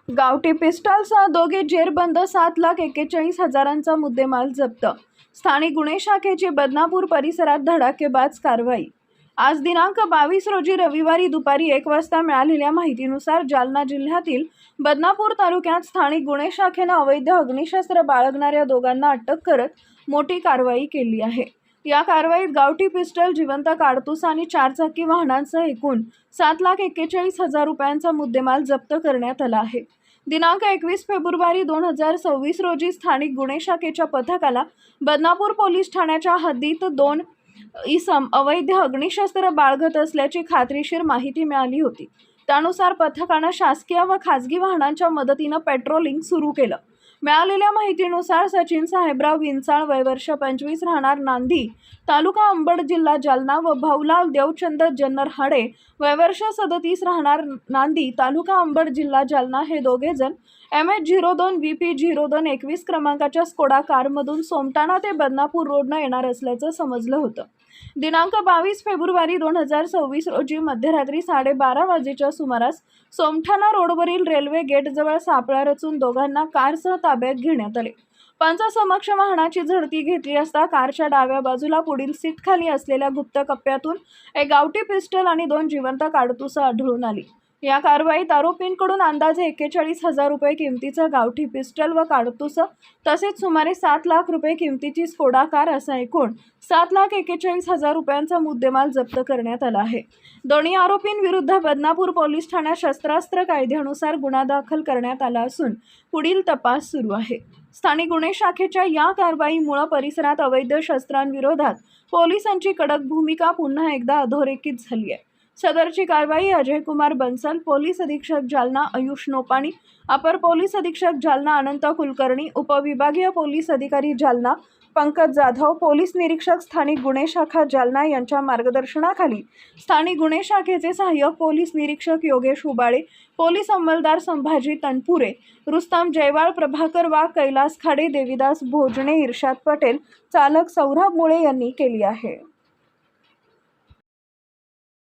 गावठी पिस्टलसह दोघे जेरबंद 7,41,000चा मुद्देमाल जप्त। स्थानिक गुन्हे शाखेची बदनापूर परिसरात धडाकेबाज कारवाई। आज दिनांक 22 रोजी रविवारी दुपारी 1 वाजता मिळालेल्या माहितीनुसार जालना जिल्ह्यातील बदनापूर तालुक्यात स्थानिक गुन्हे शाखेने अवैध अग्निशस्त्र बाळगणाऱ्या दोघांना अटक करत मोठी कारवाई केली आहे। या कारवाईत गावठी पिस्टल, जिवंत काडतूस आणि 4 चाकी वाहनांसह एकूण 7,41,000 रुपयांचा मुद्देमाल जप्त करण्यात आला आहे। दिनांक 21 फेब्रुवारी 2026 रोजी स्थानिक गुन्हे शाखेच्या पथकाला बदनापूर पोलीस ठाण्याच्या हद्दीत 2 इसम अवैध अग्निशस्त्र बाळगत असल्याची खात्रीशीर माहिती मिळाली होती। त्यानुसार पथकाने शासकीय व खासगी वाहनांच्या मदतीने पेट्रोलिंग सुरू केलं। मिळालेल्या माहितीनुसार सचिन साहेबराव विंचाळ, वय वर्ष 25, राहणार नांदी, तालुका अंबड, जिल्हा जालना व भाऊलाल देवचंद जन्नर हाडे, वय वर्ष 37, राहणार नांदी, तालुका अंबड, जिल्हा जालना हे दोघे जण MH02 VP 0221 क्रमांकाच्या स्कोडा कारमधून सोमठाणा ते बदनापूर रोडने येणार असल्याचं समजलं होतं। दिनांक 22 फेब्रुवारी 2026 रोजी मध्यरात्री 12:30 वाजेच्या सुमारास सोमठाणा रोडवरील रेल्वे गेटजवळ सापळा रचून दोघांना कारसह ताब्यात घेण्यात आले। पंचासमक्ष वाहनाची झडती घेतली असता कारच्या डाव्या बाजूला पुढील सीट खाली असलेल्या गुप्त कप्प्यातून एक गावठी पिस्टल आणि 2 जिवंत काडतूस आढळून आली। या कारवाईत आरोपींकडून अंदाजे 41,000 रुपये किमतीचा गावठी पिस्टल व काडतूस तसेच सुमारे 7 लाख रुपये किमतीची स्कोडा कार असा एकूण 7,41,000 रुपयांचा मुद्देमाल जप्त करण्यात आला आहे। दोन्ही आरोपींविरुद्ध बदनापूर पोलीस ठाण्यात शस्त्रास्त्र कायद्यानुसार गुन्हा दाखल करण्यात आला असून पुढील तपास सुरू आहे। स्थानिक गुन्हे शाखेच्या या कारवाईमुळे परिसरात अवैध शस्त्रांविरोधात पोलिसांची कडक भूमिका पुन्हा एकदा अधोरेखित झाली आहे। सदरची कारवाई अजय कुमार बंसल, पोलीस अधीक्षक जालना आयुष नोपाणी, अपर पोलीस अधीक्षक जालना अनंत कुलकर्णी, उपविभागीय पोलीस अधिकारी जालना पंकज जाधव, पोलीस निरीक्षक स्थानिक गुन्हे शाखा जालना यांच्या मार्गदर्शनाखाली स्थानिक गुन्हे शाखेचे सहाय्यक पोलीस निरीक्षक योगेश उबाळे, पोलीस अंमलदार संभाजी तनपुरे, रुस्तम जयवाळ, प्रभाकर वाघ, कैलास खाडे, देवीदास भोजने, इर्शाद पटेल, चालक सौरभ मुळे यांनी केली आहे।